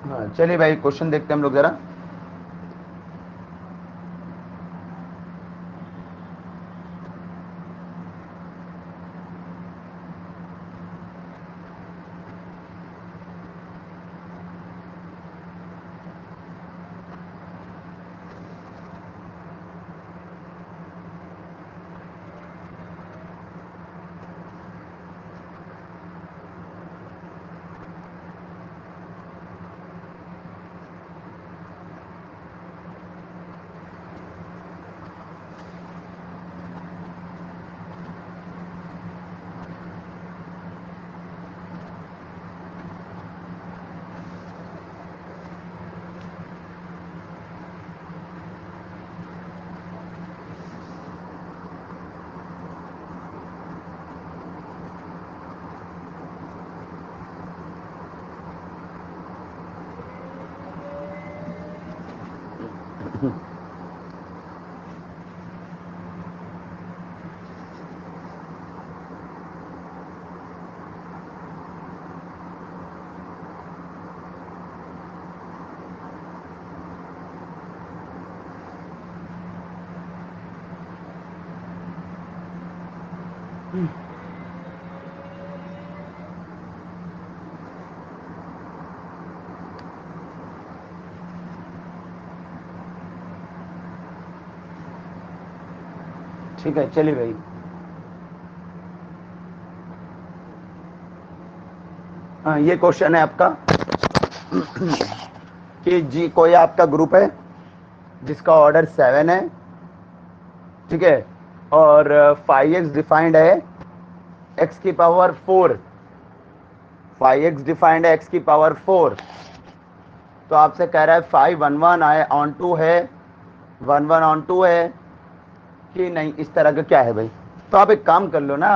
हाँ चलिए भाई, क्वेश्चन देखते हैं हम लोग जरा। ठीक है चलिए भाई। हाँ, ये क्वेश्चन है आपका कि जी कोई आपका ग्रुप है जिसका ऑर्डर 7 है, ठीक है, और 5x डिफाइंड है x की पावर 4। 5x डिफाइंड है x की पावर 4। तो आपसे कह रहा है 5 1 1 आए ऑन टू है, 1 1 ऑन टू है कि नहीं, इस तरह का क्या है भाई। तो आप एक काम कर लो ना,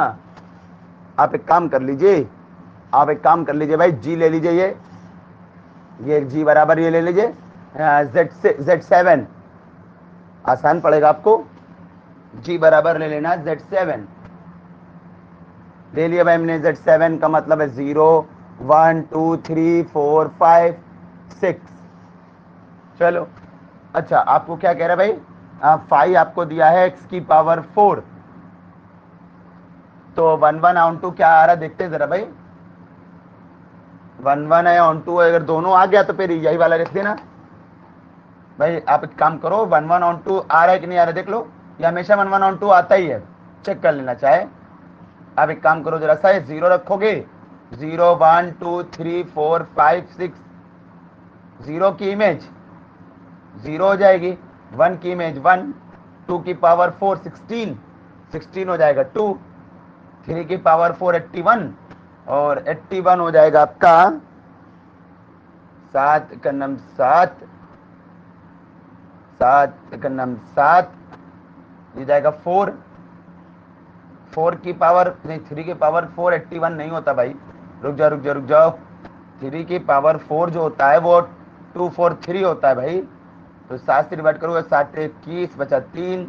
आप एक काम कर लीजिए, आप एक काम कर लीजिए भाई, जी ले लीजिए, ये जी बराबर ये ले लीजिए Z7। आसान पड़ेगा आपको, जी बराबर ले लेना Z7। ले लिया भाई हमने Z7 का मतलब है 0 1 2 3 4 5 6। चलो अच्छा, आपको क्या कह रहा है भाई, 5 आपको दिया है x की पावर 4। तो 1 1 ऑन टू क्या आ रहा है देखते हैं जरा भाई। 1 1 है ऑन टू है, अगर दोनों आ गया तो फिर यही वाला लिख देना भाई। आप एक काम करो, 1 1 ऑन टू आ रहा है कि नहीं आ रहा है देख लो, ये हमेशा 1 1 ऑन टू आता ही है, चेक कर लेना चाहे। आप एक काम करो जरा सा, 0 रखोगे, 0 1 2 3 4 5 6, 0 की इमेज 0 हो जाएगी, 1 की इमेज 1, 2 की पावर 4 16, 16 हो जाएगा 2, 3 की पावर 4 81, और 81 हो जाएगा आपका 7 का नम 7, 7 का नम 7, ये जाएगा 4, 4 की पावर नहीं 3 की पावर 4 81 नहीं होता भाई, रुक जाओ रुक जाओ रुक जाओ। 3 की पावर 4 जो होता है वो 243 होता है भाई। तो 7 से डिवाइड करोगे, 7 21 बचा 3,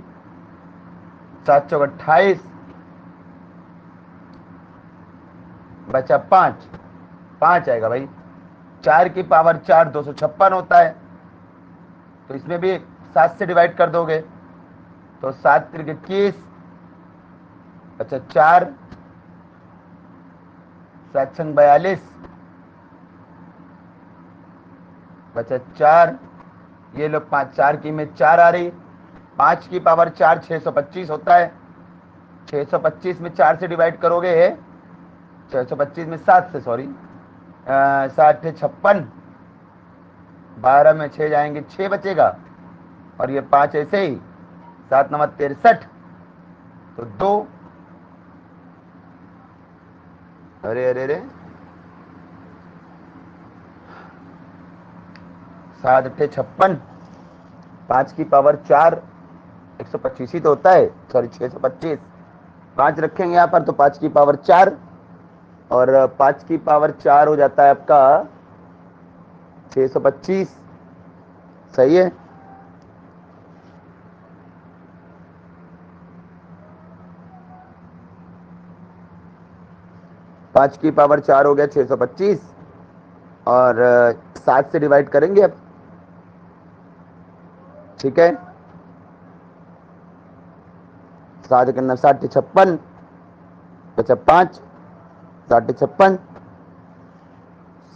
7 चौक 28 बचा 5, 5 आएगा भाई। 4 की पावर 4 256 होता है, तो इसमें भी 7 से डिवाइड कर दोगे, तो 7 तिरक 21 अच्छा 4, 7 छंग 42 बचा 4, ये लोग 5, 4 की में 4 आ रही, 5 की पावर 4 625 होता है, 625 में 4 से डिवाइड करोगे, 625 में 7 से सॉरी, 7 56, 12 में 6 जाएंगे 6 बचेगा, और ये 5 ऐसे ही, 7 नंबर 63, तो 2, अरे अरे अरे 7 अट्ठे 56, 5 की पावर 4 125 ही तो होता है, सॉरी 625, 5 रखेंगे यहाँ पर तो 5 की पावर 4, और 5 की पावर 4 हो जाता है आपका 625, सही है। पाँच की पावर 4 हो गया 625, और 7 से डिवाइड करेंगे अब, ठीक है। 7 करना 60 56 बचा 5, 60 56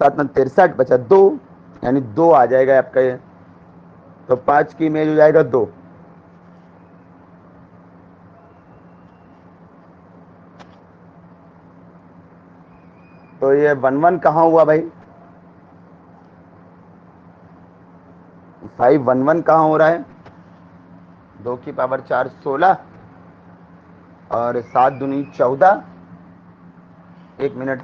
7 में 63 बचा 2, यानी 2 आ जाएगा आपका ये। तो 5 की इमेज हो जाएगा 2। तो ये 1 1 कहाँ हुआ भाई? 5 1 1 कहाँ हो रहा है? 2 की पावर 4 16 और 7 दूनी 14। 1 minute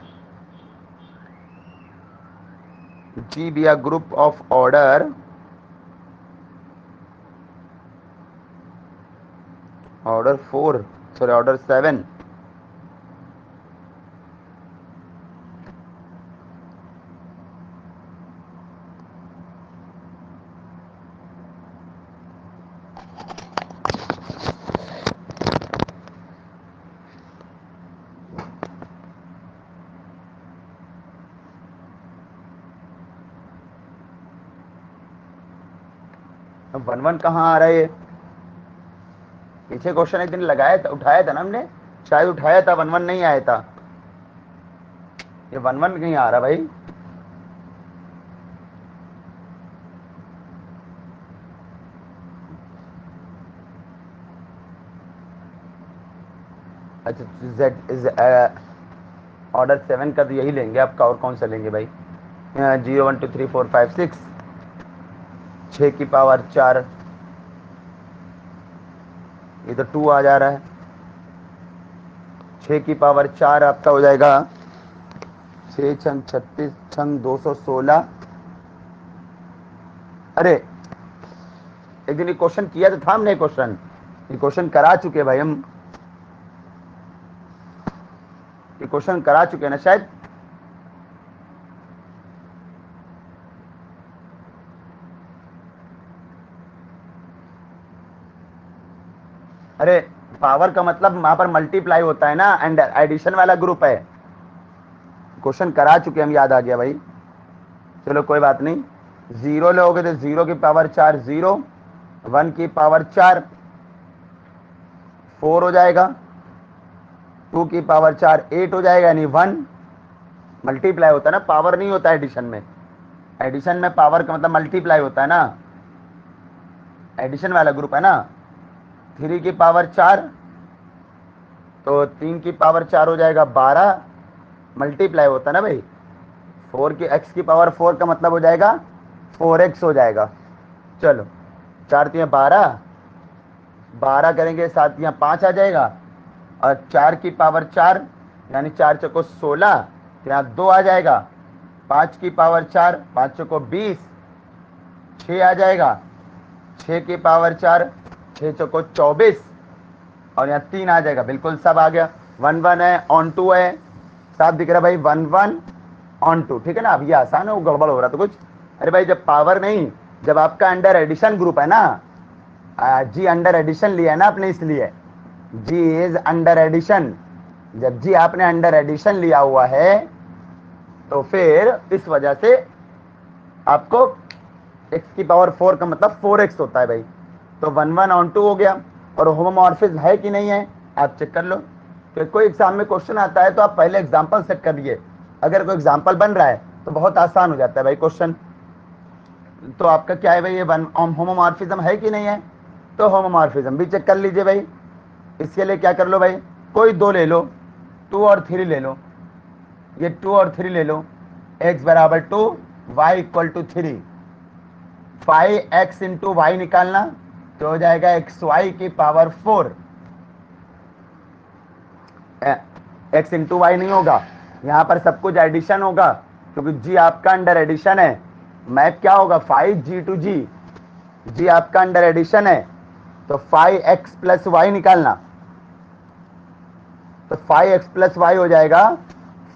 G B a group of order order 4 sorry order 7 1 1 कहाँ आ रहा है? ये पीछे क्वेश्चन एक दिन लगाया था, उठाया था ना हमने, शायद उठाया था, 1 1 नहीं आया था। ये 1 1 कहीं आ रहा भाई? अच्छा Z ऑर्डर 7 का तो यही लेंगे आपका, और कौन सा लेंगे भाई? 0 1 2 3 4 5 6 6 की पावर 4, ये तो 2 आ जा रहा है। 6 की पावर 4 आपका हो जाएगा 6 छंग 36 छंग 216। अरे एक दिन ये क्वेश्चन किया तो था हमने, क्वेश्चन ये क्वेश्चन करा चुके भाई हम, ये क्वेश्चन करा चुके हैं ना शायद। अरे पावर का मतलब वहां पर मल्टीप्लाई होता है ना, एंड एडिशन वाला ग्रुप है। क्वेश्चन करा चुके हम, याद आ गया भाई। चलो कोई बात नहीं। 0 लोगे तो 0 की पावर 4 0, 1 की पावर 4 4 हो जाएगा, 2 की पावर 4 8 हो जाएगा, यानी 1। मल्टीप्लाई होता है ना, पावर नहीं होता एडिशन में। एडिशन में पावर का मतलब मल्टीप्लाई होता है ना, एडिशन वाला ग्रुप है ना। 3 की पावर 4 तो 3 की पावर 4 हो जाएगा 12, मल्टीप्लाई होता है ना भाई। 4 की x की पावर 4 का मतलब हो जाएगा 4x हो जाएगा। चलो 4 3 12, 12 करेंगे 7 यहाँ 5 आ जाएगा, और 4 की पावर 4 यानी 4 चौको 16, तो यहाँ 2 आ जाएगा। 5 की पावर 4 5 चौको 20, 6 आ जाएगा। 6 की पावर 4 6 चौको 24, और यहाँ 3 आ जाएगा। बिल्कुल सब आ गया। 1 1 है, ऑन 2 है, साफ दिख रहा है भाई। 1 1 ऑन 2, ठीक है ना। अब ये आसान है, वो गड़बड़ हो रहा था कुछ। अरे भाई जब पावर नहीं, जब आपका अंडर एडिशन ग्रुप है ना, जी अंडर एडिशन लिया है ना आपने, इसलिए जी इज अंडर एडिशन। जब जी आपने अंडर एडिशन लिया हुआ है तो फिर इस वजह से आपको x की पावर 4 का मतलब 4x होता है भाई। तो 1 1 ऑन 2 हो गया। और होमोमॉर्फिज्म है कि नहीं है आप चेक कर लो। तो कोई एग्जाम में क्वेश्चन आता है तो आप पहले एग्जांपल सेट कर लिए। अगर कोई एग्जांपल बन रहा है तो बहुत आसान हो जाता है भाई क्वेश्चन। तो आपका क्या है भाई, ये होमोमॉर्फिज्म है कि नहीं है? तो होमोमॉर्फिज्म भी चेक कर लीजिए भाई। इसके लिए क्या कर लो भाई, कोई 2 ले लो, 2 और 3 ले लो। ये 2 और 3 ले लो। x बराबर 2, y equal to 3। 5x into Y निकालना तो हो जाएगा xy की पावर 4। x इंटू वाई नहीं होगा, यहां पर सब कुछ एडिशन होगा, क्योंकि g आपका अंडर एडिशन है। मैप क्या होगा, 5g टू g। g आपका अंडर एडिशन है, तो 5x प्लस वाई निकालना, तो 5x प्लस वाई हो जाएगा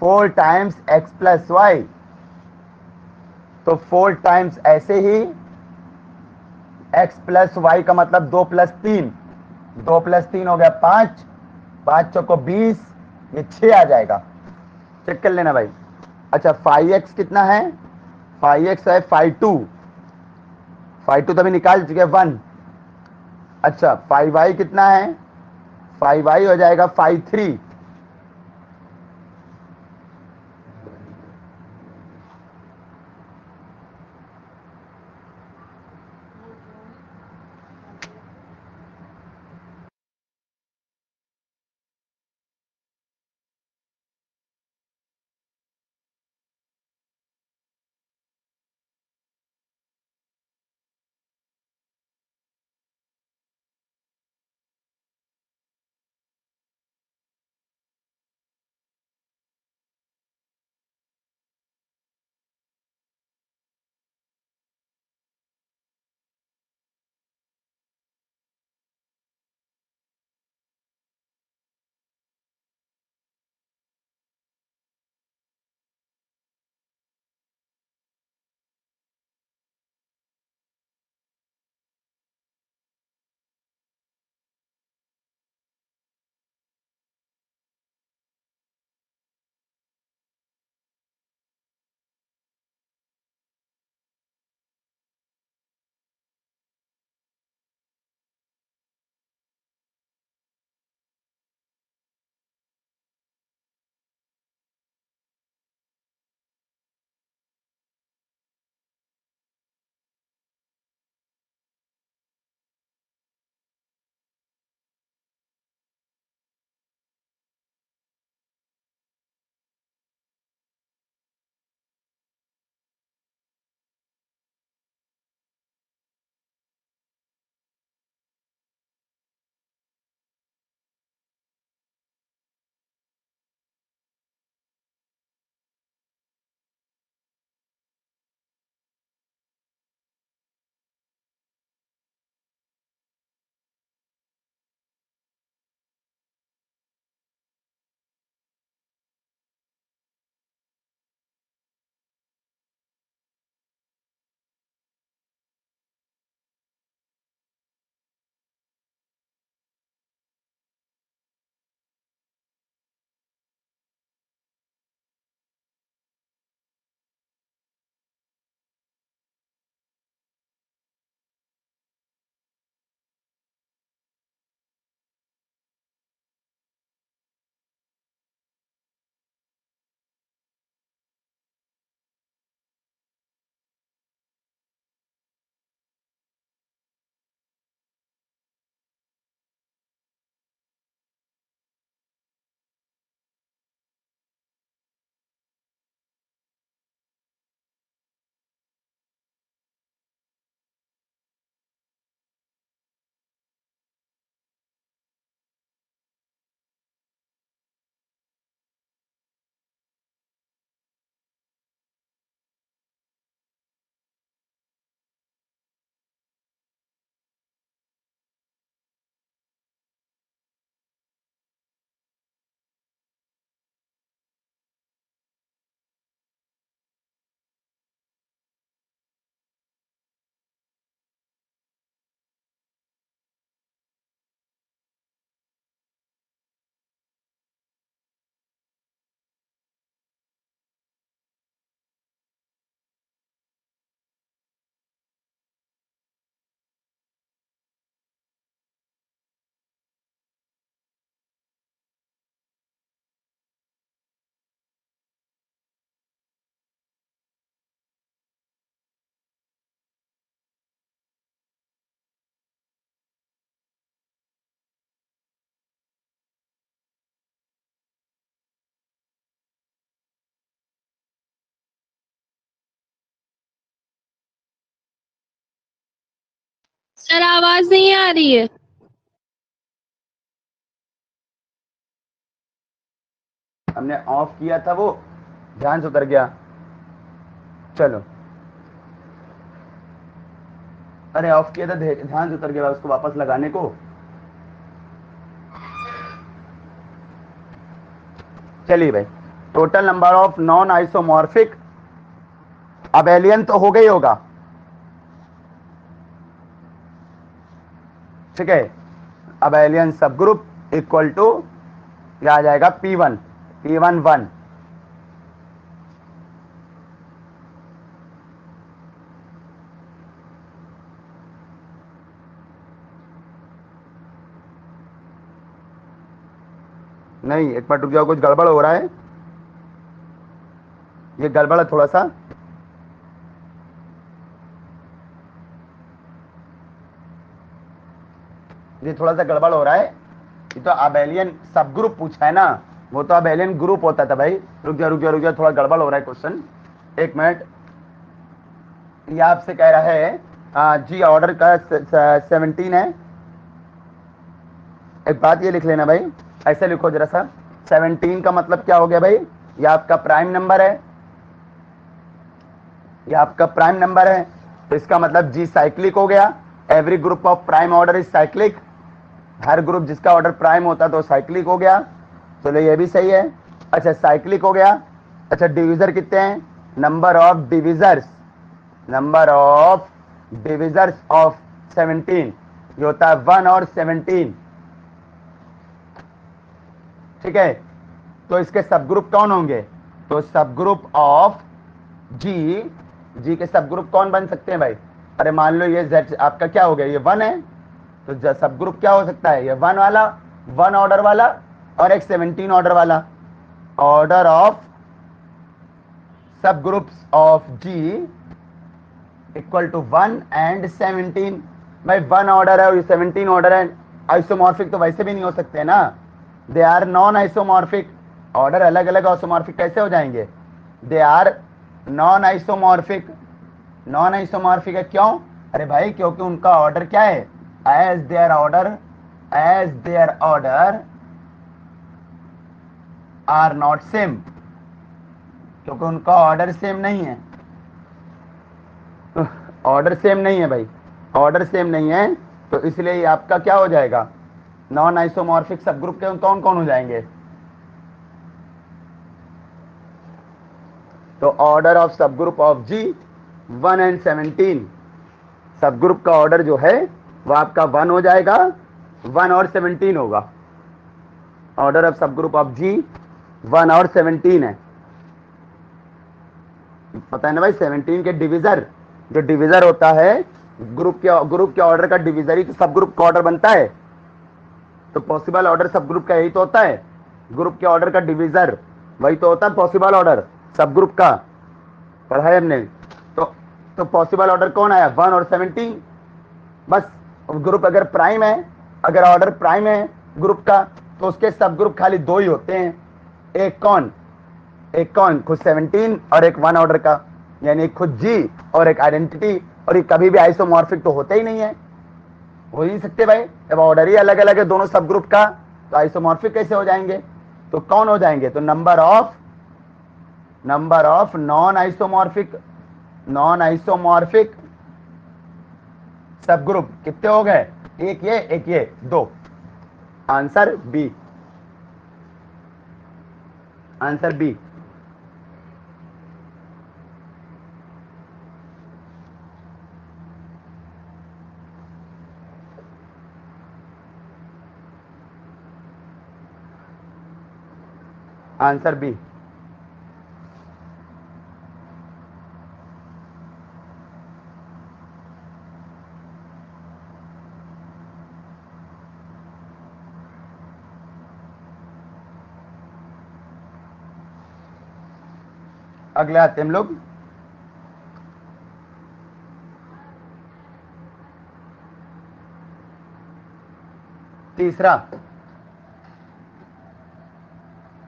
4 टाइम्स x प्लस वाई। तो 4 टाइम्स ऐसे ही x प्लस वाई का मतलब 2 प्लस 3, 2 प्लस 3 हो गया 5, 5 चौको 20, ये 6 आ जाएगा। चेक कर लेना भाई। अच्छा 5x कितना है, फाइव एक्स है फाइव टू तो अभी निकाल चुके 1। अच्छा 5y कितना है, 5y हो जाएगा 5 3। सर आवाज नहीं आ रही है। हमने ऑफ किया था वो ध्यान से उतर गया। चलो अरे ऑफ किया था ध्यान से उतर गया उसको वापस लगाने को। चलिए भाई total number of non isomorphic abelian तो हो गई होगा, ठीक है। अबेलियन सब ग्रुप इक्वल टू क्या आ जाएगा P1 1। नहीं, एक मिनट रुक जाओ, कुछ गड़बड़ हो रहा है, ये गड़बड़ है थोड़ा सा। ये थोड़ा सा गड़बड़ हो रहा है। ये तो अबेलियन सब ग्रुप पूछा है ना, वो तो अबेलियन ग्रुप होता था भाई। रुक जा रुक जा रुक जा, थोड़ा गड़बड़ हो रहा है क्वेश्चन, एक मिनट। ये आपसे कह रहा है जी ऑर्डर का 17 है। एक बात ये लिख लेना भाई, ऐसे लिखो जरा सा, 17 का मतलब क्या हो गया भाई, ये आपका प्राइम नंबर है, ये आपका प्राइम नंबर है, तो इसका मतलब जी साइक्लिक हो गया। Every group of prime order is cyclic, her group जिसका ऑर्डर प्राइम होता तो साइक्लिक हो गया। चलो ये भी सही है। अच्छा साइक्लिक हो गया। अच्छा डिविजर कितने हैं, number of divisors, number of divisors of 17, ये होता है 1 और 17, ठीक है। तो इसके सब ग्रुप कौन होंगे, तो सब ग्रुप ऑफ जी, जी के सब ग्रुप कौन बन सकते हैं भाई। अरे मान लो ये z आपका क्या हो गया, ये 1 है, तो सब ग्रुप क्या हो सकता है, ये 1 वाला, 1 ऑर्डर वाला और एक 17 ऑर्डर वाला। Order of sub groups of G equal to 1 and 17। भाई 1 ऑर्डर है और ये 17 ऑर्डर है, आइसोमॉर्फिक तो वैसे भी नहीं हो सकते ना, they are non isomorphic. Order अलग अलग आइसोमॉर्फिक कैसे हो जाएंगे, they are non isomorphic. Non isomorphic है क्यों, अरे भाई क्योंकि उनका ऑर्डर क्या है, as their order, as their order are not same, क्योंकि उनका ऑर्डर सेम नहीं है। ऑर्डर सेम नहीं है भाई, ऑर्डर सेम नहीं है, तो इसलिए ये आपका क्या हो जाएगा, नॉन आइसोमॉर्फिक सब ग्रुप के कौन कौन हो जाएंगे। तो ऑर्डर ऑफ सब ग्रुप ऑफ जी 1 एंड 17, सब ग्रुप का ऑर्डर जो है वो आपका 1 हो जाएगा, 1 और 17 होगा। ऑर्डर ऑफ सब ग्रुप ऑफ जी 1 और 17 है, पता है ना भाई। 17 के डिविजर, जो डिविजर होता है ग्रुप के ऑर्डर का डिविजर ही तो सब ग्रुप का ऑर्डर बनता है। तो पॉसिबल ऑर्डर सब ग्रुप का यही तो होता है, ग्रुप के ऑर्डर का डिविजर वही तो होता है पॉसिबल ऑर्डर सब ग्रुप का, पढ़ा है हमने। तो पॉसिबल ऑर्डर कौन आया, 1 और 17। बस ग्रुप अगर प्राइम है, अगर ऑर्डर प्राइम है ग्रुप का, तो उसके सब ग्रुप खाली 2 ही होते हैं, एक कौन, एक कौन खुद 17 और एक 1 ऑर्डर का, यानी एक खुद जी और एक आइडेंटिटी। और ये कभी भी आइसोमॉर्फिक तो होते ही नहीं है, हो ही नहीं सकते भाई, जब ऑर्डर ही अलग अलग है दोनों सब ग्रुप का, तो आइसोमॉर्फिक कैसे हो जाएंगे। तो कौन हो जाएंगे, तो number of non isomorphic, non isomorphic sub group कितने हो गए, एक ये 2। Answer B, answer B. Answer B. अगले आते हम लोग, तीसरा,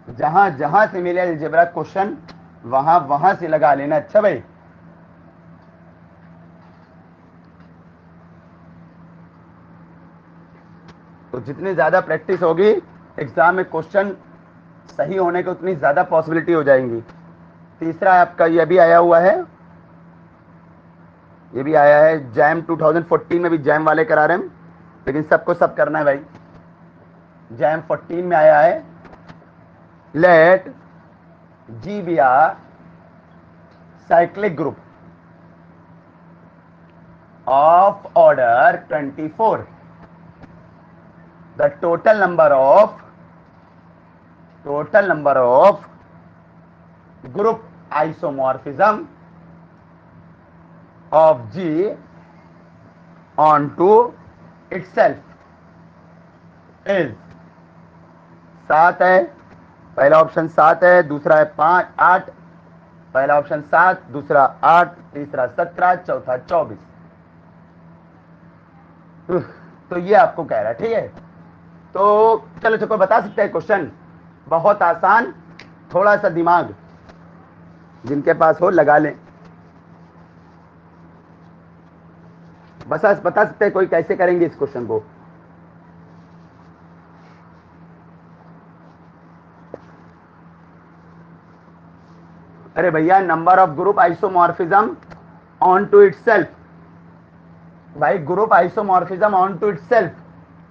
जहां जहां से मिले अलजेब्रा क्वेश्चन वहां वहां से लगा लेना। अच्छा भाई, तो जितनी ज्यादा प्रैक्टिस होगी एग्जाम में क्वेश्चन सही होने की उतनी ज्यादा पॉसिबिलिटी हो जाएंगी। तीसरा आपका ये भी आया हुआ है, ये भी आया है जैम 2014 में भी जैम वाले करा रहे हैं, लेकिन सबको सब करना है भाई। जैम 14 में आया है, let G B are cyclic group of order 24, the total number of group isomorphism of G onto itself is 7 है, पहला ऑप्शन 7 है, दूसरा है 5 8, पहला ऑप्शन 7, दूसरा 8, तीसरा 17, चौथा 24। तो ये आपको कह रहा है, ठीक है। तो चलो चलो बता सकते हैं क्वेश्चन, बहुत आसान, थोड़ा सा दिमाग जिनके पास हो लगा लें। बस बता सकते हैं कोई कैसे करेंगे इस क्वेश्चन को। अरे भैया, number of group isomorphism onto itself, भाई group isomorphism onto itself,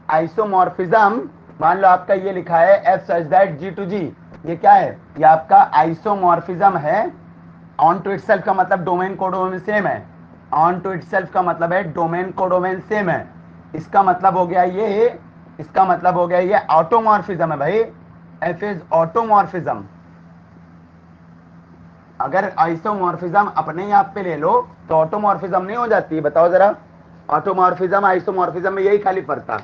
isomorphism मान लो आपका ये लिखा है F such that G to G, ये क्या है, ये आपका आइसोमॉर्फिज्म है। ऑन टू इटसेल्फ का मतलब डोमेन कोडोमेन सेम है, ऑन टू इटसेल्फ का मतलब है डोमेन कोडोमेन सेम है। इसका मतलब हो गया ये, इसका मतलब हो गया ये ऑटोमॉर्फिज्म है भाई, एफ इज ऑटोमॉर्फिज्म। अगर आइसोमॉर्फिज्म अपने ही आप पे ले लो तो ऑटोमॉर्फिज्म नहीं हो जाती, बताओ जरा। ऑटोमॉर्फिज्म आइसोमॉर्फिज्म में यही खाली फर्क था,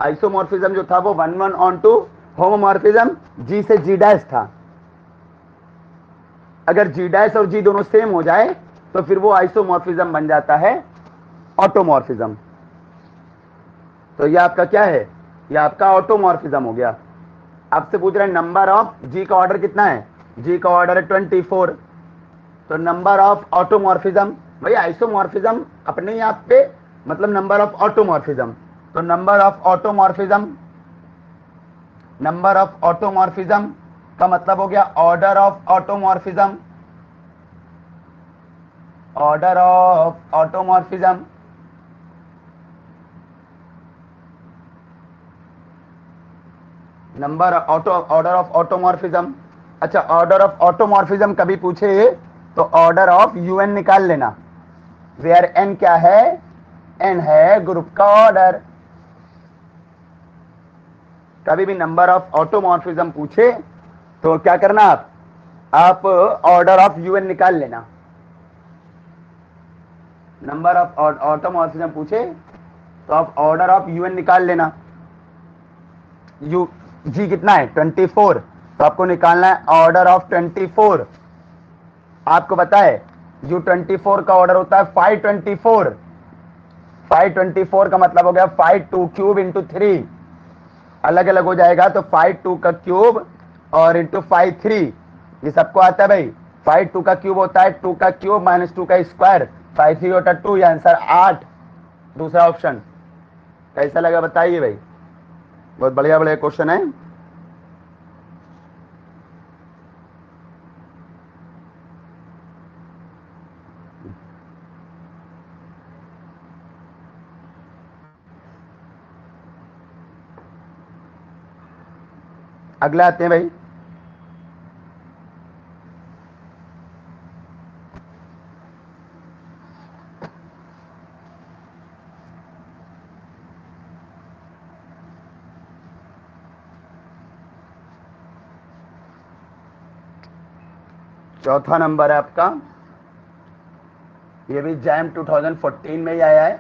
आइसोमॉर्फिज्म जो था वो 1 1 ऑन टू, होमोमॉर्फिज्म जी से जी डैश था। अगर जी डैश और जी दोनों सेम हो जाए तो फिर वो आइसोमॉर्फिज्म बन जाता है ऑटोमॉर्फिज्म। तो ये आपका क्या है, ये आपका ऑटोमॉर्फिज्म हो गया। आपसे पूछ रहे हैं नंबर ऑफ, जी का ऑर्डर कितना है, जी का ऑर्डर है 24, तो नंबर ऑफ ऑटोमॉर्फिज्म, भाई आइसोमॉर्फिज्म अपने ही आप पे मतलब नंबर ऑफ ऑटोमॉर्फिज्म, तो number of automorphism, number of automorphism का मतलब हो गया order of automorphism, order of automorphism. Number order of automorphism. अच्छा, ऑर्डर ऑफ ऑटोमॉर्फिज्म कभी पूछे तो ऑर्डर ऑफ यूएन निकाल लेना, वेयर एन क्या है, एन है ग्रुप का ऑर्डर। कभी भी नंबर ऑफ ऑटोमॉर्फिज्म पूछे तो क्या करना, आप ऑर्डर ऑफ यूएन निकाल लेना। नंबर ऑफ ऑटोमॉर्फिज्म पूछे तो आप ऑर्डर ऑफ यूएन निकाल लेना। यू जी कितना है 24, तो आपको निकालना है ऑर्डर ऑफ 24। आपको पता है U24 का ऑर्डर होता है 524, 524 का मतलब हो गया 5 2 क्यूब इंटू 3, अलग अलग हो जाएगा तो 5 2 का क्यूब और इंटू 5 3, ये सबको आता है भाई। 5 2 का क्यूब होता है 2 का क्यूब माइनस 2 का स्क्वायर, 5 3 होता है 2, ये आंसर 8, दूसरा ऑप्शन। कैसा लगा बताइए भाई, बहुत बढ़िया बढ़िया क्वेश्चन है। अगला आते हैं भाई, चौथा नंबर है आपका, ये भी जैम 2014 में ही आया है।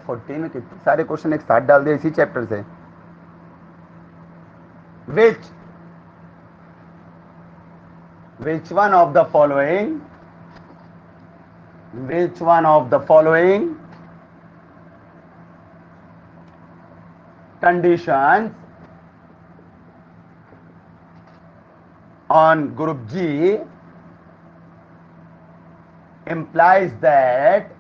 14 में कितने सारे क्वेश्चन एक साथ डाल दिए इसी चैप्टर से। which one of the following, which one of the following conditions on group G implies that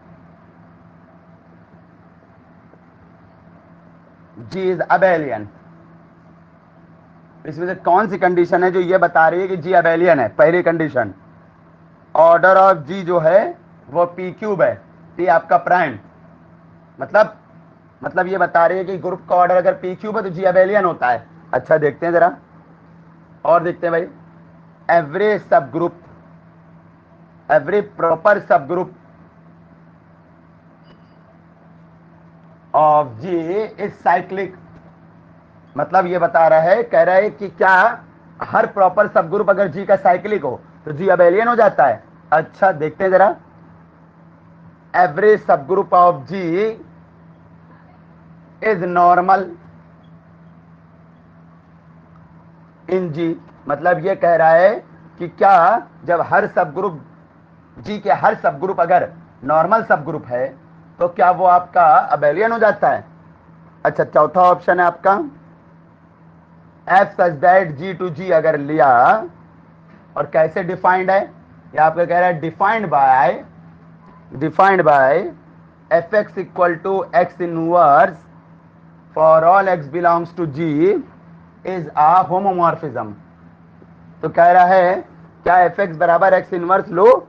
G is abelian। इसमें से कौन सी कंडीशन है जो ये बता रही है कि जी अबेलियन है। पहली कंडीशन, ऑर्डर ऑफ जी जो है वो पी क्यूब है, पी आपका प्राइम, मतलब ये बता रही है कि ग्रुप का ऑर्डर अगर पी क्यूब है तो जी अबेलियन होता है। अच्छा देखते हैं जरा और देखते हैं भाई, every sub group, every proper sub group of G is cyclic, मतलब ये बता रहा है, कह रहा है कि क्या हर प्रॉपर सब ग्रुप अगर जी का साइक्लिक हो तो जी अबेलियन हो जाता है। अच्छा देखते हैं जरा, एवरेज सब group of G is normal, in G, मतलब ये कह रहा है कि क्या जब हर सब ग्रुप जी के हर सब ग्रुप अगर नॉर्मल सब ग्रुप है तो क्या वो आपका अबेलियन हो जाता है। अच्छा, चौथा ऑप्शन है आपका F such that G to G अगर लिया, और कैसे डिफाइंड है ये आपका कह रहा है defined by F X equal to X inverse for all X belongs to G is a homomorphism. तो कह रहा है क्या एफ एक्स बराबर एक्स इनवर्स लो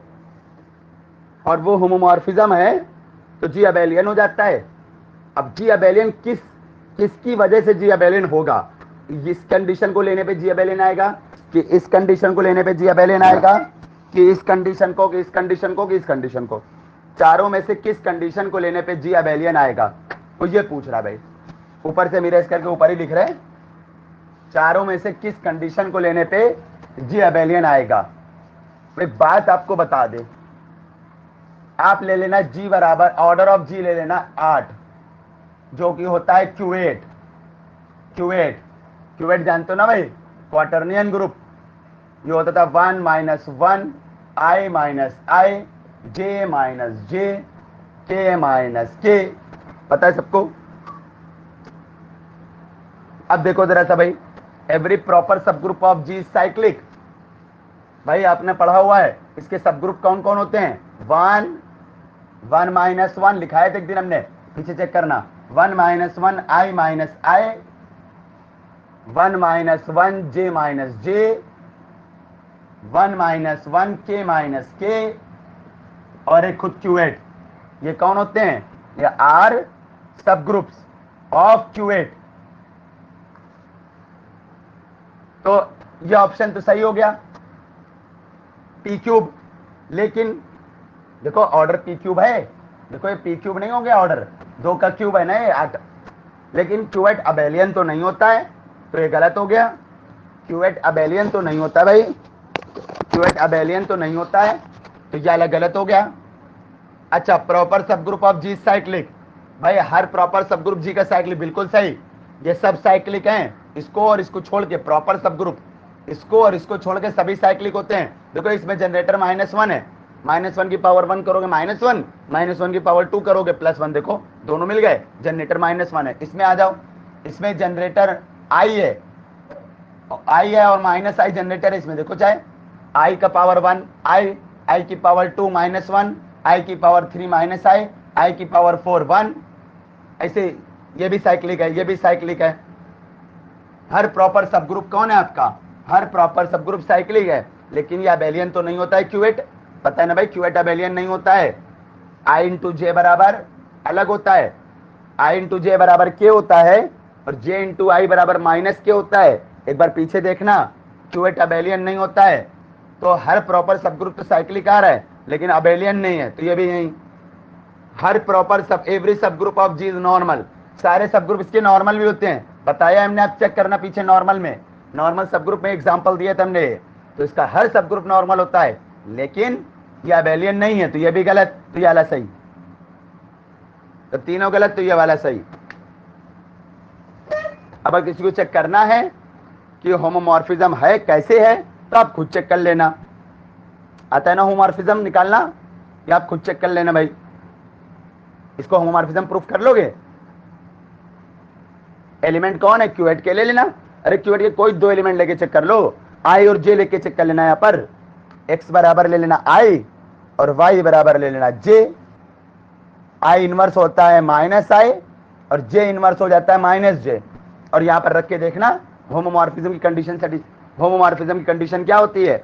और वो होमोमॉर्फिज्म है तो जी अबेलियन हो जाता है। अब जी अबेलियन किसकी वजह से जी अबेलियन होगा, इस कंडीशन को लेने पे जी अबेलियन आएगा कि इस कंडीशन को लेने पे जी अबेलियन आएगा कि इस कंडीशन को कि इस कंडीशन को कि इस कंडीशन को, चारों में से किस कंडीशन को लेने पे जी अबेलियन आएगा, वो ये पूछ रहा भाई। ऊपर से मिरर करके ऊपर ही लिख रहे हैं, चारों में से किस कंडीशन को लेने पे जी अबेलियन आएगा। एक बात आपको बता दे, आप ले लेना जी बराबर ऑर्डर ऑफ जी ले लेना 8, जो कि होता है क्यूएट। क्यूएट जानते हो ना भाई, क्वाटर्नियन ग्रुप। ये होता था 1 माइनस 1 आई माइनस आई जे माइनस जे के माइनस के, पता है सबको। अब देखो जरा सा भाई, every proper sub group of ji cyclic, भाई आपने पढ़ा हुआ है इसके सब ग्रुप कौन कौन होते हैं। 1 माइनस 1 लिखा है एक दिन हमने, पीछे चेक करना। 1 माइनस 1 आई माइनस आई, 1 माइनस 1 जे माइनस जे, 1 माइनस 1 के माइनस के, और एक खुद क्यूएट। ये कौन होते हैं, ये आर सब ग्रुप्स ऑफ क्यूएट। तो ये ऑप्शन तो सही हो गया, पी क्यूब। लेकिन देखो ऑर्डर पी क्यूब है, देखो ये पी क्यूब नहीं हो गया, ऑर्डर 2 का क्यूब है ना ये 8, लेकिन क्यूएट अबेलियन तो नहीं होता है, तो ये गलत हो गया। क्यूएट अबेलियन तो नहीं होता भाई, क्यूएट अबेलियन तो नहीं होता है, तो ये अलग गलत हो गया। अच्छा, proper sub group of ji cyclic, भाई हर प्रॉपर सब ग्रुप जी का साइक्लिक बिल्कुल सही, ये सब साइक्लिक हैं, इसको और इसको छोड़ के प्रॉपर सब ग्रुप, इसको और इसको छोड़ के सभी साइक्लिक होते हैं। देखो इसमें जनरेटर -1 है, -1 की पावर 1 करोगे -1, -1 की पावर 2 करोगे +1, देखो दोनों मिल गए, जनरेटर -1 है। इसमें आ जाओ, इसमें जनरेटर आई है, और माइनस आई जनरेटर है इसमें, देखो चाहे आई का पावर 1 आई की पावर 2 -1, आई की पावर 3 आई की पावर 4 1, ऐसे ये भी साइक्लिक है, ये भी साइक्लिक है। हर प्रॉपर सब ग्रुप कौन है आपका, हर प्रॉपर सब ग्रुप साइक्लिक है, लेकिन ये अबेलियन तो नहीं होता है क्यूएट, पता है ना भाई, क्यूएट अबेलियन नहीं होता है। आई इंटू जे बराबर अलग होता है, आई इंटू जे बराबर के होता है, और जे इंटू आई बराबर माइनस के होता है। एक बार पीछे देखना, क्यूएट अबेलियन नहीं होता है, तो हर प्रॉपर सब ग्रुप तो साइक्लिक आ रहा है, लेकिन अबेलियन नहीं है, तो ये भी नहीं। हर proper sub every sub group of G is normal, सारे सब ग्रुप इसके नॉर्मल भी होते हैं, बताया हमने, आप चेक करना पीछे नॉर्मल में, नॉर्मल सब ग्रुप में एग्जांपल दिए थे हमने, तो इसका हर सब ग्रुप नॉर्मल होता है, लेकिन ये अबेलियन नहीं है, तो ये भी गलत, तो ये वाला सही, तो तीनों गलत, तो ये वाला सही। अब अगर किसी को चेक करना है कि होमोमॉर्फिज्म है कैसे है, तो आप खुद चेक कर लेना, आता है ना होमोमॉर्फिज्म निकालना, या आप खुद चेक कर लेना भाई, इसको होमोमॉर्फिज्म प्रूफ कर लोगे। एलिमेंट कौन है, क्यूएट के ले लेना, अरे क्यूएट के कोई 2 एलिमेंट लेके चेक कर लो, आई और जे लेके चेक कर लेना, यहाँ पर एक्स बराबर ले लेना आई और वाई बराबर ले लेना जे, आई इनवर्स होता है -आई और जे इनवर्स हो जाता है -जे, और यहाँ पर रख के देखना होमोमॉर्फिज्म की कंडीशन, होमोमॉर्फिज्म की कंडीशन क्या होती है,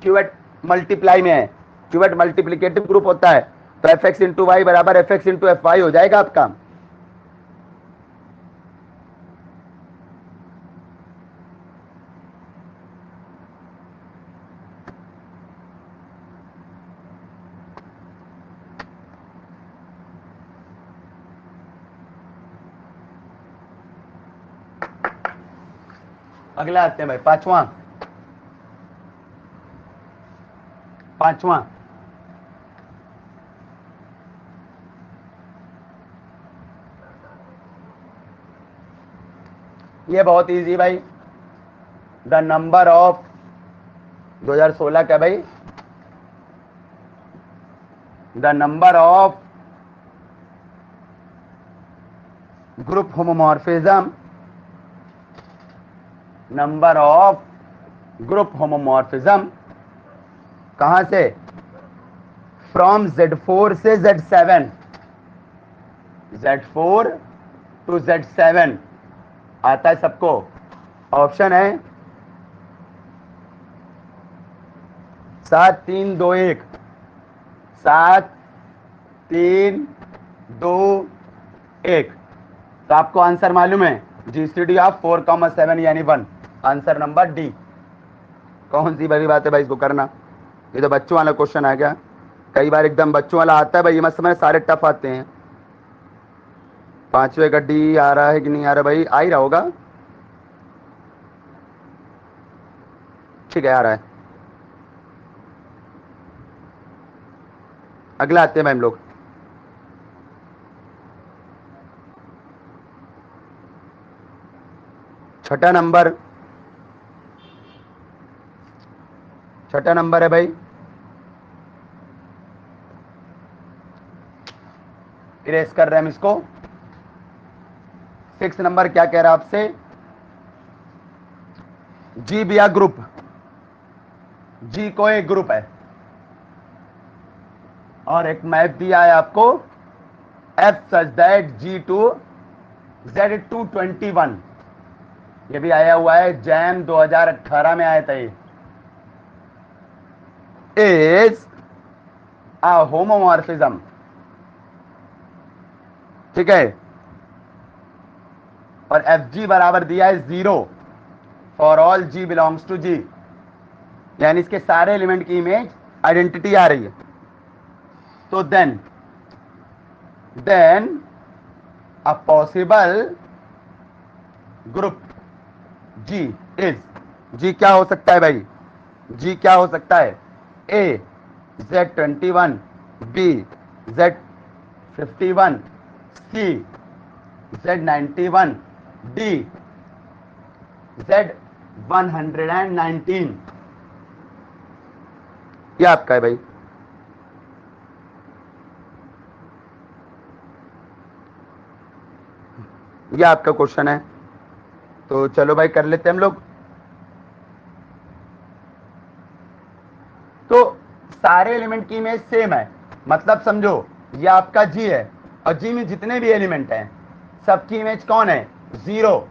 क्यूएट मल्टीप्लाई में है, क्यूएट मल्टीप्लिकेटिव ग्रुप होता है, तो एफ एक्स इंटू वाई बराबर F X into F Y हो जाएगा आपका। अगला आते हैं भाई, पांचवा ये बहुत इजी भाई, द नंबर ऑफ 2016 क्या भाई, the number of group homomorphism, number of group homomorphism कहां से, फ्रॉम Z4 से Z7, Z4 टू Z7 आता है सबको। ऑप्शन है 7 3 2 1, 7 3 2 1। तो आपको आंसर मालूम है, GCD ऑफ 4,7 यानी 1, आंसर नंबर डी। कौन सी बड़ी बात है भाई इसको करना, ये तो बच्चों वाला क्वेश्चन आ गया। कई बार एकदम बच्चों वाला आता है भाई, ये मत समझ सारे टफ आते हैं। 5वें का डी आ रहा है कि नहीं आ रहा भाई, आ ही रहा होगा, ठीक है आ रहा है। अगला आते हैं भाई हम लोग, छठा नंबर है भाई, इरेज कर रहे हैं हम इसको। 6 नंबर क्या कह रहा है आपसे, जी बिया ग्रुप, जी को एक ग्रुप है और एक मैप दिया है आपको, F such that G to Z221, ये भी आया हुआ है, जैम 2018 में आया था ये। इज अ होमोमॉर्फिज्म, ठीक है, और एफ जी बराबर दिया है 0 for all G belongs to G, यानी इसके सारे एलिमेंट की इमेज आइडेंटिटी आ रही है। तो then a possible group G is, G क्या हो सकता है भाई, जी क्या हो सकता है, ए Z21, बी Z51, सी Z91, डी Z119। ये आपका है भाई। ये आपका क्वेश्चन है, तो चलो भाई कर लेते हैं हम लोग। तो सारे एलिमेंट की इमेज सेम है, मतलब समझो ये आपका जी है और जी में जितने भी एलिमेंट हैं सबकी इमेज कौन है, 0।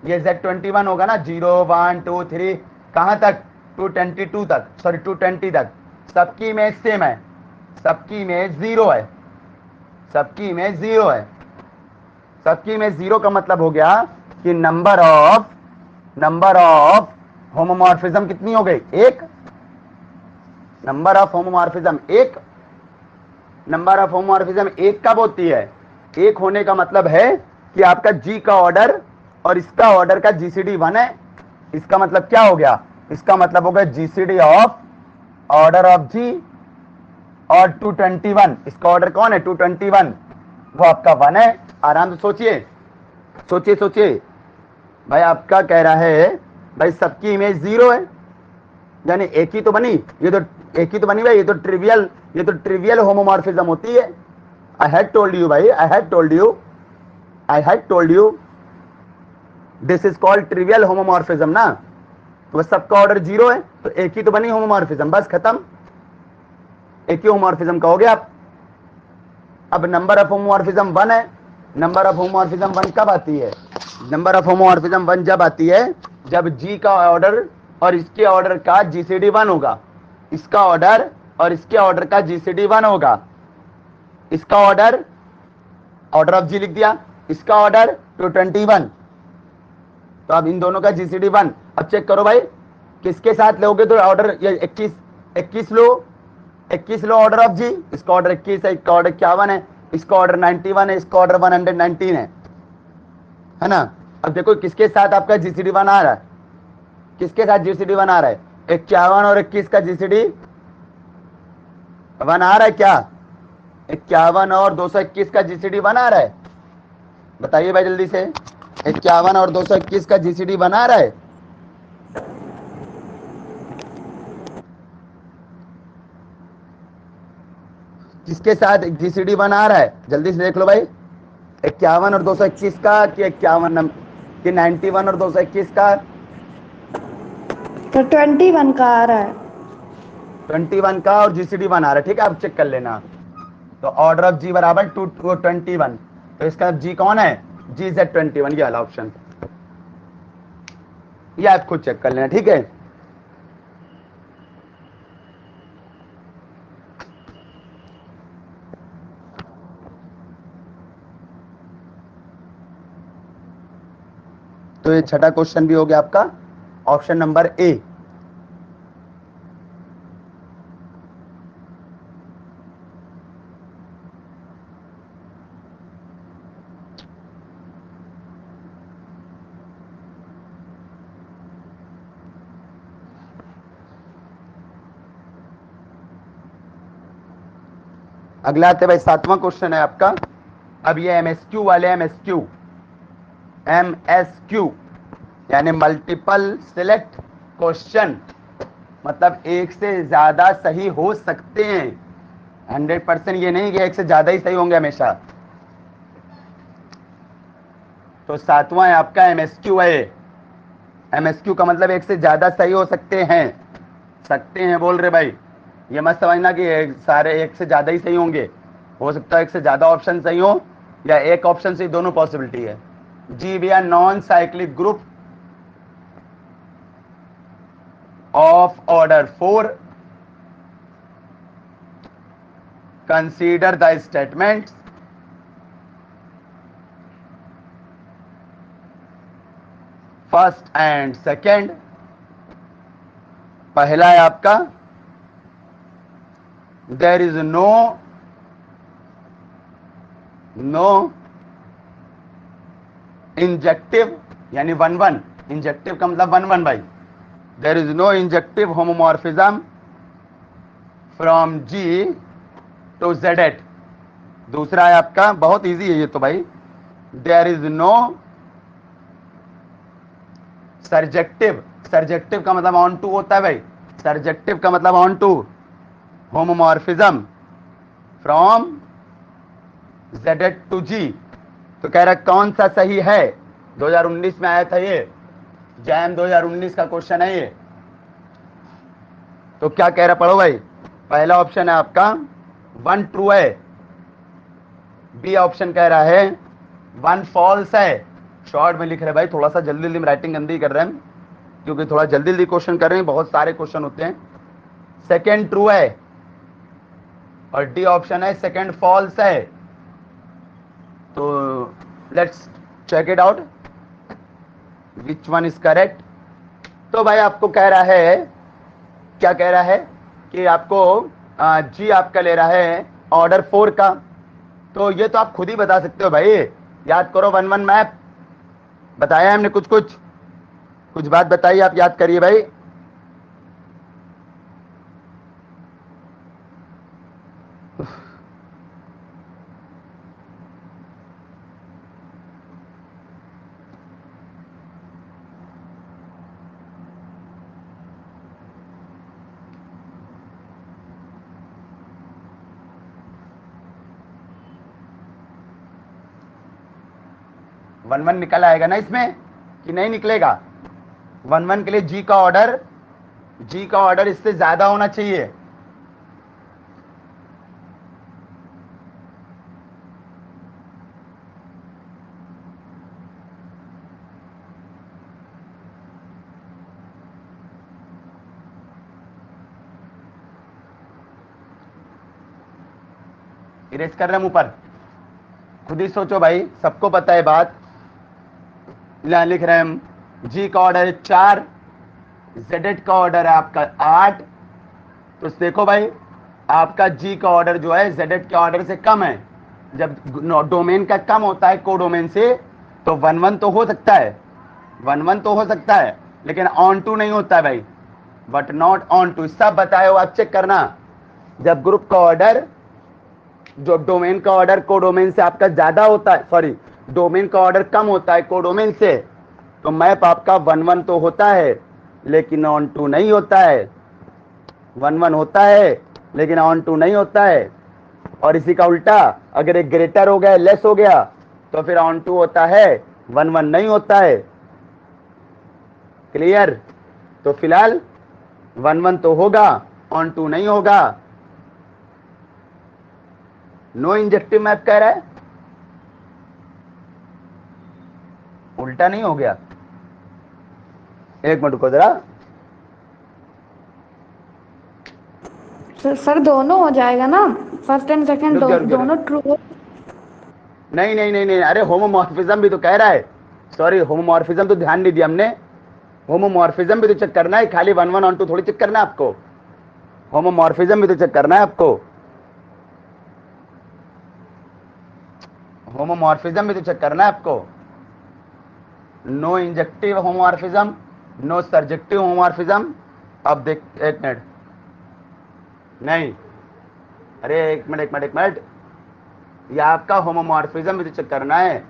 ये Z21 होगा ना, 0 1 2 3 कहां तक, 222 तक, सॉरी 220 तक, सबकी इमेज सेम है, सबकी इमेज 0 है, सबकी इमेज 0 है। सबकी इमेज 0 का मतलब हो गया कि नंबर ऑफ होमोमॉर्फिज्म कितनी हो गई, 1। Number of homomorphism 1, number of homomorphism 1 कब होती है, 1 होने का मतलब है कि आपका जी का ऑर्डर और इसका ऑर्डर का जीसीडी 1 है। इसका मतलब क्या हो गया, इसका मतलब हो गया जीसीडी ऑफ ऑर्डर ऑफ जी और 221, इसका ऑर्डर कौन है 221, वो आपका 1 है। आराम से सोचिए भाई, आपका कह रहा है भाई सबकी इमेज 0 है, यानी एक ही तो बनी, ये तो एक ही तो बनी भाई, ये तो ट्रिवियल होमोमॉर्फिज्म होती है। आई हैड टोल्ड यू भाई, I had told you this is called trivial homomorphism ना। तो बस सबका ऑर्डर 0 है, तो एक ही तो बनी होमोमॉर्फिज्म, बस खत्म, एक ही होमोमॉर्फिज्म का हो गया। अब नंबर ऑफ होमोमॉर्फिज्म 1 है। नंबर ऑफ होमोमॉर्फिज्म 1 कब आती है, नंबर ऑफ होमोमॉर्फिज्म 1 जब आती है जब जी का ऑर्डर और इसके ऑर्डर का जीसीडी 1 होगा, इसका ऑर्डर और इसके ऑर्डर का जीसीडी 1 होगा। इसका ऑर्डर ऑफ जी लिख दिया, इसका ऑर्डर 221, तो अब इन दोनों का जीसीडी 1। अब चेक करो भाई किसके साथ लोगे, तो ऑर्डर ये 21 लो ऑर्डर ऑफ जी, इसका ऑर्डर 21 है, इसका ऑर्डर 51 है, इसका ऑर्डर 91 है, इसका ऑर्डर 119 है ना। अब देखो किसके साथ आपका जीसीडी 1 आ रहा है, किसके साथ जीसीडी 1 आ रहा है, 51 और 21 का जीसीडी 1 आ रहा है क्या, 51 और 221 का जीसीडी 1 आ रहा है, बताइए भाई जल्दी से, 51 और 221 का जीसीडी 1 आ रहा है। किसके साथ जीसीडी 1 आ रहा है, जल्दी से देख लो भाई। 51 और 221 का, कि 51 कि 91 और 221 का? तो 21 का आ रहा है। 21 का और जीसीडी 1 आ रहा है, ठीक है, आप चेक कर लेना। तो ऑर्डर ऑफ जी बराबर 21, तो इसका जी कौन है, जी Z21, ये वाला ऑप्शन, ये आप खुद चेक कर लेना, ठीक है। तो ये छठा क्वेश्चन भी हो गया आपका, ऑप्शन नंबर ए। अगला आते भाई 7वां क्वेश्चन है आपका। अब ये एमएसक्यू वाले, एमएसक्यू यानी मल्टीपल सिलेक्ट क्वेश्चन, मतलब एक से ज्यादा सही हो सकते हैं, 100% ये नहीं कि एक से ज्यादा ही सही होंगे हमेशा। तो 7वां है आपका एमएसक्यू है। एमएसक्यू का मतलब एक से ज्यादा सही हो सकते हैं बोल रहे भाई, ये मत समझना कि सारे एक से ज्यादा ही सही होंगे, हो सकता है एक से ज्यादा ऑप्शन सही हो या एक ऑप्शन से, दोनों पॉसिबिलिटी है। जी भैया, non cyclic group of order 4, consider the statements first and second। पहला है आपका there is no इंजेक्टिव, यानी 1-1, इंजेक्टिव का मतलब 1-1 भाई, there is no injective homomorphism from G to Z8। दूसरा है आपका, बहुत इजी है ये तो भाई, there is no surjective, surjective का मतलब on to होता है भाई, surjective का मतलब on to homomorphism from Z8 to G। तो कह रहा कौन सा सही है, 2019 में आया था ये, जैम 2019 का क्वेश्चन है ये। तो क्या कह रहा, पढ़ो भाई। पहला ऑप्शन है आपका 1 ट्रू है, बी ऑप्शन कह रहा है 1 फॉल्स है। शॉर्ट में लिख रहे भाई, थोड़ा सा जल्दी जल्दी में राइटिंग गंदी कर रहे हैं, क्योंकि थोड़ा जल्दी जल्दी क्वेश्चन कर रहे हैं, बहुत सारे क्वेश्चन होते हैं। सेकेंड ट्रू है और डी ऑप्शन है सेकेंड फॉल्स है। तो let's check it out which one is correct. तो भाई आपको कह रहा है, क्या कह रहा है कि आपको जी आपका ले रहा है ऑर्डर 4 का, तो ये तो आप खुद ही बता सकते हो भाई, याद करो 1-1 मैप बताया हमने, कुछ बात बताइए, आप याद करिए भाई। वन वन निकल आएगा ना इसमें कि नहीं निकलेगा? 1-1 के लिए जी का ऑर्डर इससे ज्यादा होना चाहिए। इरेज कर रहे हैं ऊपर, खुद ही सोचो भाई, सबको पता है बात। यहां लिख रहे हैं हम, जी का ऑर्डर है 4, Z8 का ऑर्डर है आपका 8। तो देखो भाई, आपका जी का ऑर्डर जो है Z8 के ऑर्डर से कम है। जब डोमेन का कम होता है कोडोमेन से, तो 1-1 तो हो सकता है, 1-1 तो हो सकता है, लेकिन ऑन टू नहीं होता है भाई, बट नॉट ऑन टू। सब बताए हो आप, चेक करना। जब ग्रुप का ऑर्डर, जो डोमेन का ऑर्डर कोडोमेन से आपका ज्यादा होता है, सॉरी डोमेन का ऑर्डर कम होता है कोडोमेन से, तो मैप आपका 1-1 तो होता है लेकिन ऑन टू नहीं होता है। 1-1 होता है लेकिन ऑन टू नहीं होता है। और इसी का उल्टा, अगर एक ग्रेटर हो गया लेस हो गया तो फिर ऑन टू होता है, 1 1 नहीं होता है। क्लियर? तो फिलहाल 1 1 तो होगा, ऑन टू नहीं होगा। नो इंजेक्टिव मैप कह रहा है, उल्टा नहीं हो गया। एक मिनट रुको जरा। सर दोनों हो जाएगा ना, फर्स्ट एंड सेकंड रुक जा, रुक जा, दोनों ट्रू हो। नहीं नहीं नहीं नहीं, अरे होमोमॉर्फिज्म भी तो कह रहा है। सॉरी, होमोमॉर्फिज्म तो ध्यान नहीं दिया हमने। होमोमॉर्फिज्म भी तो चेक करना है, खाली 1 1 ऑन टू थोड़ी चेक करना है आपको। होमोमॉर्फिज्म भी तो चेक करना है आपको। होमोमॉर्फिज्म भी तो चेक करना है आपको। No injective homomorphism, no surjective homomorphism. अब देख, एक मिनट, नहीं, अरे एक मिनट एक मिनट एक मिनट, ये आपका होमोमॉर्फिज्म भी तो चेक करना है।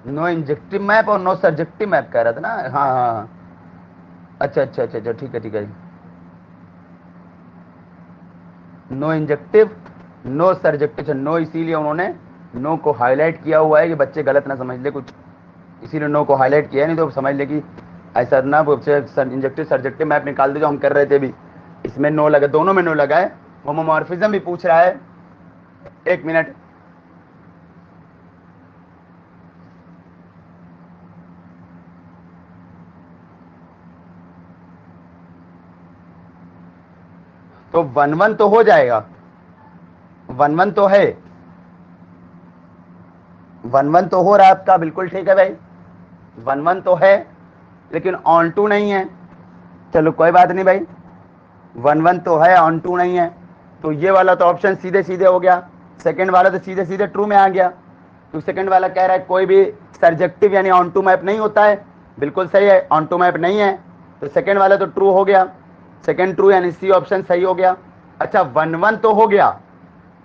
नो इंजेक्टिव मैप और नो सर्जेक्टिव मैप कह रहा था ना। हाँ हाँ हाँ, अच्छा अच्छा अच्छा अच्छा, ठीक है ठीक है। No injective no surjective, no इसीलिए उन्होंने नो को हाईलाइट किया हुआ है कि बच्चे गलत ना समझ ले कुछ, इसीलिए नो को हाईलाइट किया है, नहीं तो समझ ले कि ऐसा ना इंजेक्टिव सर्जेक्टिव मैप निकाल दे जो हम कर रहे थे अभी। इसमें नो लगा, दोनों में नो लगा है। होमोमॉर्फिज्म भी पूछ रहा है, एक मिनट। तो 1 1 तो हो जाएगा, 1 1 तो है, 1 1 तो हो रहा है आपका, बिल्कुल ठीक है भाई, 1 1 तो है, लेकिन ऑन टू नहीं है। चलो कोई बात नहीं भाई, 1 1 तो है, ऑन टू नहीं है, तो ये वाला तो ऑप्शन सीधे सीधे हो गया। सेकंड वाला तो सीधे सीधे ट्रू में आ गया। तो सेकंड वाला कह रहा है कोई भी सर्जेक्टिव यानी ऑन टू मैप नहीं होता है, बिल्कुल सही है, ऑन टू मैप नहीं है, तो सेकंड वाला तो ट्रू हो गया। सेकंड ट्रू यानी सी ऑप्शन सही हो गया। अच्छा 1 1 तो हो गया,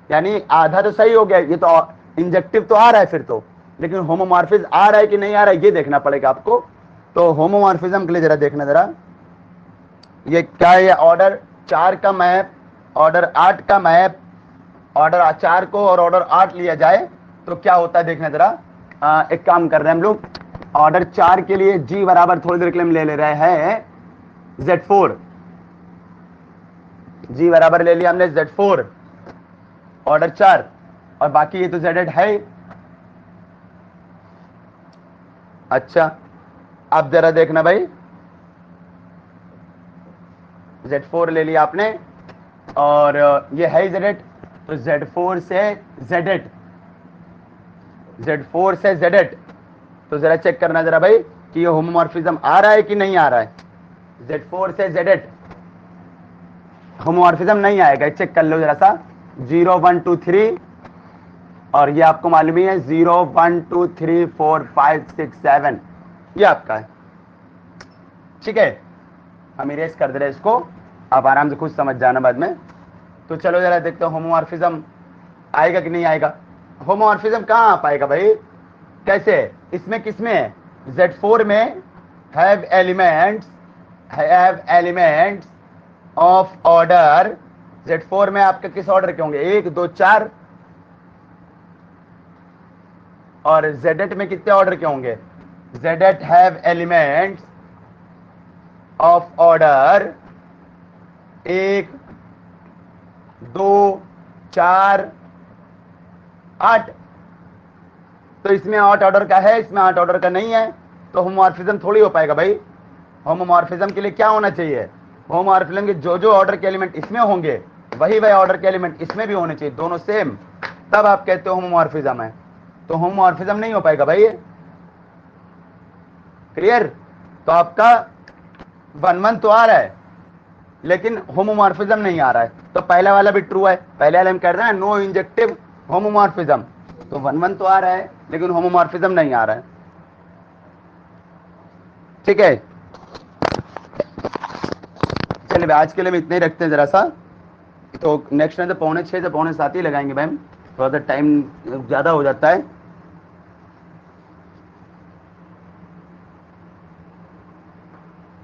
यानी आधा तो सही हो गया, ये तो इंजेक्टिव तो आ रहा है फिर तो, लेकिन होमोमॉर्फिज्म आ रहा है कि नहीं आ रहा है ये देखना पड़ेगा आपको। तो होमोमॉर्फिज्म के लिए जरा देखना जरा, ये क्या है, ऑर्डर 4 का मैप, ऑर्डर 8 का मैप, ऑर्डर 4 को और ऑर्डर 8 लिया जाए तो क्या होता है देखना जरा। एक काम कर रहे हैं हम लोग, ऑर्डर 4 के लिए जी बराबर थोड़ी देर के लिए हम ले रहे हैं Z4, जी बराबर ले लिया हमने Z4 ऑर्डर 4, और बाकी ये तो Z8 है। अच्छा अब जरा देखना भाई, Z4 ले लिया आपने और ये है Z8, तो Z4 से Z8, Z4 से Z8, तो जरा चेक करना जरा भाई कि ये होमोमॉर्फिज्म आ रहा है कि नहीं आ रहा है। Z4 से Z8 होमोमॉर्फिज्म नहीं आएगा, चेक कर लो जरा सा। 0 1 2 3, और ये आपको मालूम ही है 0 1 2 3 4 5 6 7, ये आपका है। ठीक है, हम इरेज कर दे रहे इसको, आप आराम से खुद समझ जाना बाद में। तो चलो जरा देखते हो होमोमॉर्फिज्म आएगा कि नहीं आएगा। होमोमॉर्फिज्म कहाँ आ पाएगा भाई, कैसे, इसमें किसमें है, Z4 में have elements of order, Z4 में आपके किस ऑर्डर के होंगे, 1 2 4, और Z8 में कितने ऑर्डर के होंगे, Z8 have elements of order 1 2 4 8, तो इसमें 8 ऑर्डर का है, इसमें 8 ऑर्डर का नहीं है, तो होमोमॉर्फिज्म थोड़ी हो पाएगा भाई। होमोमॉर्फिज्म के लिए क्या होना चाहिए, होमोमॉर्फिज्म के जो ऑर्डर के एलिमेंट इसमें होंगे वही ऑर्डर के एलिमेंट इसमें भी होने चाहिए, दोनों सेम, तब आप कहते हो होमोमॉर्फिज्म है। तो होमोमॉर्फिज्म नहीं हो पाएगा भाई ये, क्लियर। तो आपका 1 1 तो आ रहा है लेकिन होमोमॉर्फिज्म नहीं आ रहा है, तो पहला वाला भी ट्रू है, पहले वाला हम कर रहे हैं नो इंजेक्टिव होमोमॉर्फिज्म, तो 1 1 तो आ रहा है लेकिन होमोमॉर्फिज्म नहीं आ रहा है। ठीक है, चलिए आज के लिए हम इतने ही रखते हैं जरा सा, तो नेक्स्ट टाइम तो 6:45 से 6:45 ही लगाएंगे मैम, थोड़ा सा टाइम ज़्यादा हो जाता है।